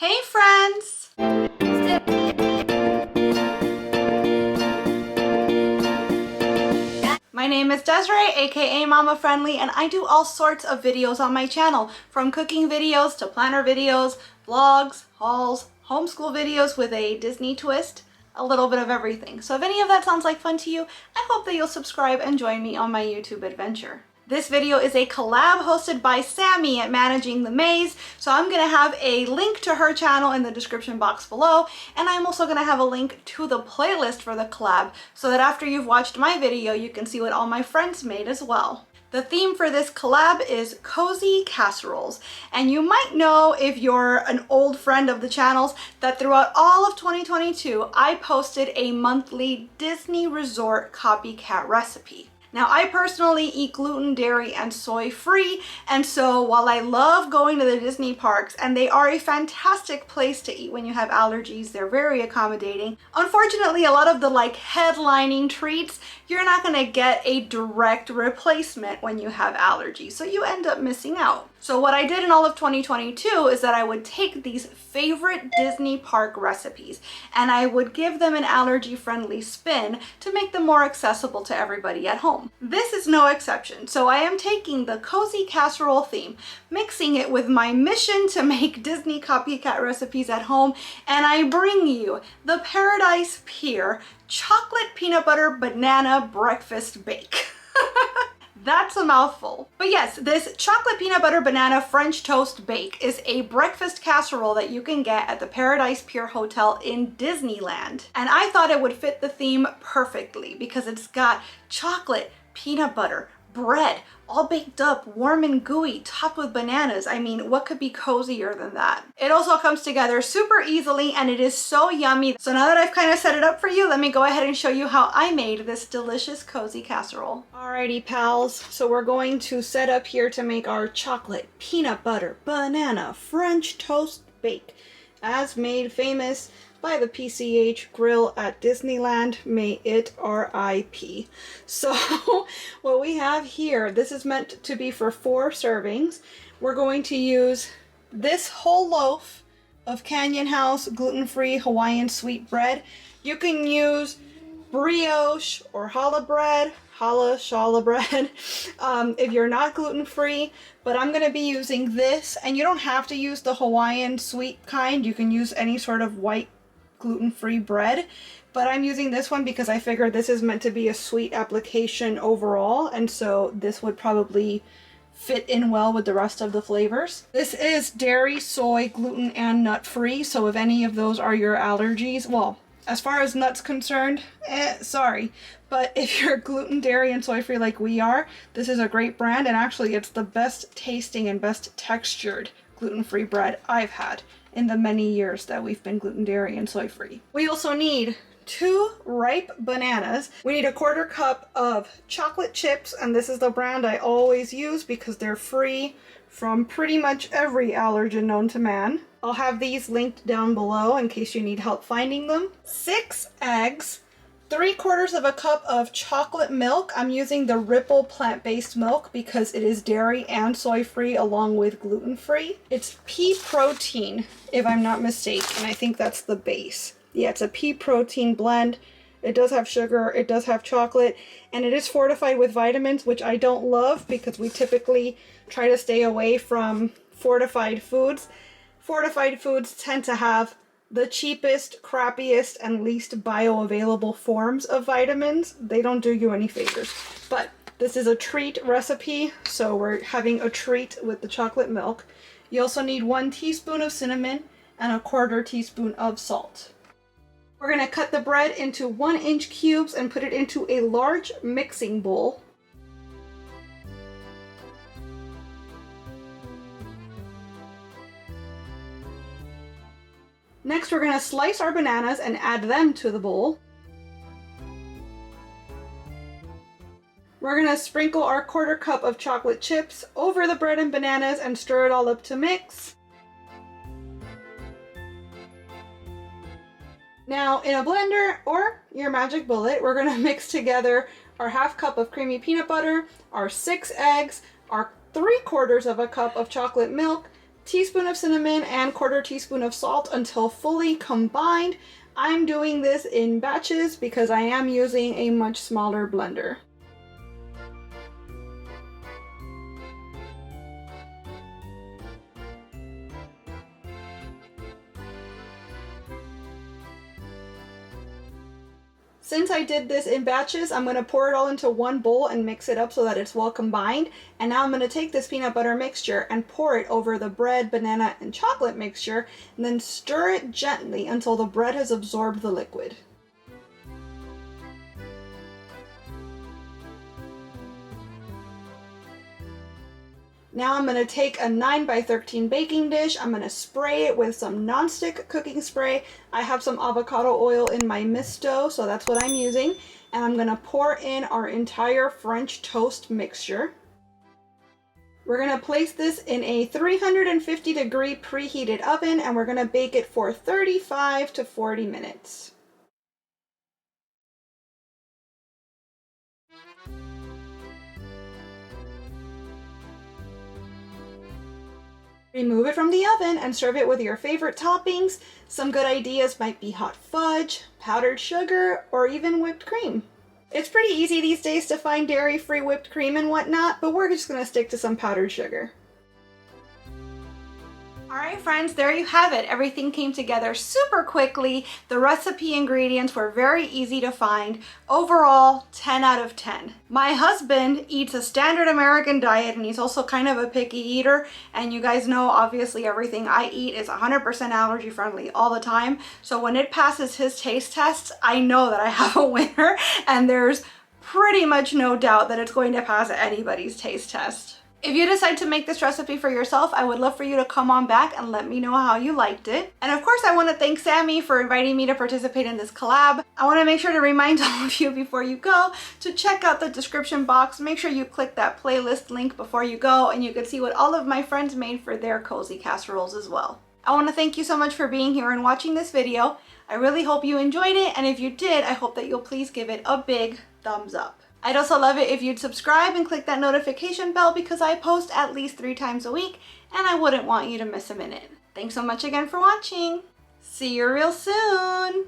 Hey friends! My name is Desiree, aka Mama Friendly, and I do all sorts of videos on my channel, from cooking videos to planner videos, vlogs, hauls, homeschool videos with a Disney twist, a little bit of everything. So if any of that sounds like fun to you, I hope that you'll subscribe and join me on my YouTube adventure. This video is a collab hosted by Sammy at Managing the Maze, so I'm going to have a link to her channel in the description box below, and I'm also going to have a link to the playlist for the collab, so that after you've watched my video, you can see what all my friends made as well. The theme for this collab is cozy casseroles, and you might know, if you're an old friend of the channel's, that throughout all of 2022, I posted a monthly Disney Resort copycat recipe. Now, I personally eat gluten, dairy, and soy free, and so while I love going to the Disney parks, and they are a fantastic place to eat when you have allergies, they're very accommodating. Unfortunately, a lot of the headlining treats, you're not gonna get a direct replacement when you have allergies, so you end up missing out. So what I did in all of 2022 is that I would take these favorite Disney park recipes and I would give them an allergy-friendly spin to make them more accessible to everybody at home. This is no exception. So I am taking the cozy casserole theme, mixing it with my mission to make Disney copycat recipes at home, and I bring you the Paradise Pier chocolate peanut butter banana breakfast bake. That's a mouthful. But yes, this chocolate peanut butter banana French toast bake is a breakfast casserole that you can get at the Paradise Pier Hotel in Disneyland. And I thought it would fit the theme perfectly because it's got chocolate, peanut butter, bread, all baked up, warm and gooey, topped with bananas. I mean, what could be cozier than that? It also comes together super easily and it is so yummy. So now that I've kind of set it up for you, let me go ahead and show you how I made this delicious cozy casserole. Alrighty pals, so we're going to set up here to make our chocolate, peanut butter, banana, French toast bake, as made famous by the PCH Grill at Disneyland. May it RIP. So what we have here, this is meant to be for 4 servings. We're going to use this whole loaf of Canyon House gluten-free Hawaiian sweet bread. You can use brioche or challah bread, challah bread, if you're not gluten-free, but I'm going to be using this, and you don't have to use the Hawaiian sweet kind. You can use any sort of white gluten-free bread, but I'm using this one because I figured this is meant to be a sweet application overall, and so this would probably fit in well with the rest of the flavors. This is dairy, soy, gluten, and nut-free, so if any of those are your allergies, well, as far as nuts concerned, sorry, but if you're gluten, dairy, and soy-free like we are, this is a great brand, and actually it's the best tasting and best textured gluten-free bread I've had in the many years that we've been gluten, dairy, and soy-free. We also need 2 ripe bananas. We need a 1/4 cup of chocolate chips, and this is the brand I always use because they're free from pretty much every allergen known to man. I'll have these linked down below in case you need help finding them. 6 eggs, 3/4 cup of chocolate milk. I'm using the Rumbl plant-based milk because it is dairy and soy-free along with gluten-free. It's pea protein, if I'm not mistaken. I think that's the base. Yeah, it's a pea protein blend. It does have sugar, it does have chocolate, and it is fortified with vitamins, which I don't love because we typically try to stay away from fortified foods. Fortified foods tend to have the cheapest, crappiest, and least bioavailable forms of vitamins. They don't do you any favors. But this is a treat recipe, so we're having a treat with the chocolate milk. You also need 1 teaspoon of cinnamon and a 1/4 teaspoon of salt. We're going to cut the bread into 1-inch cubes and put it into a large mixing bowl. Next, we're going to slice our bananas and add them to the bowl. We're going to sprinkle our 1/4 cup of chocolate chips over the bread and bananas and stir it all up to mix. Now, in a blender or your magic bullet, we're going to mix together our 1/2 cup of creamy peanut butter, our 6 eggs, our 3/4 cup of chocolate milk, teaspoon of cinnamon, and 1/4 teaspoon of salt until fully combined. I'm doing this in batches because I am using a much smaller blender. Since I did this in batches, I'm going to pour it all into one bowl and mix it up so that it's well combined. And now I'm going to take this peanut butter mixture and pour it over the bread, banana, and chocolate mixture, and then stir it gently until the bread has absorbed the liquid. Now I'm going to take a 9 by 13 baking dish. I'm going to spray it with some nonstick cooking spray. I have some avocado oil in my misto, so that's what I'm using. And I'm going to pour in our entire French toast mixture. We're going to place this in a 350-degree preheated oven, and we're going to bake it for 35 to 40 minutes. Remove it from the oven and serve it with your favorite toppings. Some good ideas might be hot fudge, powdered sugar, or even whipped cream. It's pretty easy these days to find dairy-free whipped cream and whatnot, but we're just going to stick to some powdered sugar. Alright friends, there you have it. Everything came together super quickly. The recipe ingredients were very easy to find. Overall, 10 out of 10. My husband eats a standard American diet, and he's also kind of a picky eater. And you guys know, obviously, everything I eat is 100% allergy friendly all the time. So when it passes his taste tests, I know that I have a winner, and there's pretty much no doubt that it's going to pass anybody's taste test. If you decide to make this recipe for yourself, I would love for you to come on back and let me know how you liked it. And of course, I want to thank Sammy for inviting me to participate in this collab. I want to make sure to remind all of you before you go to check out the description box. Make sure you click that playlist link before you go, and you can see what all of my friends made for their cozy casseroles as well. I want to thank you so much for being here and watching this video. I really hope you enjoyed it, and if you did, I hope that you'll please give it a big thumbs up. I'd also love it if you'd subscribe and click that notification bell because I post at least 3 times a week and I wouldn't want you to miss a minute. Thanks so much again for watching. See you real soon.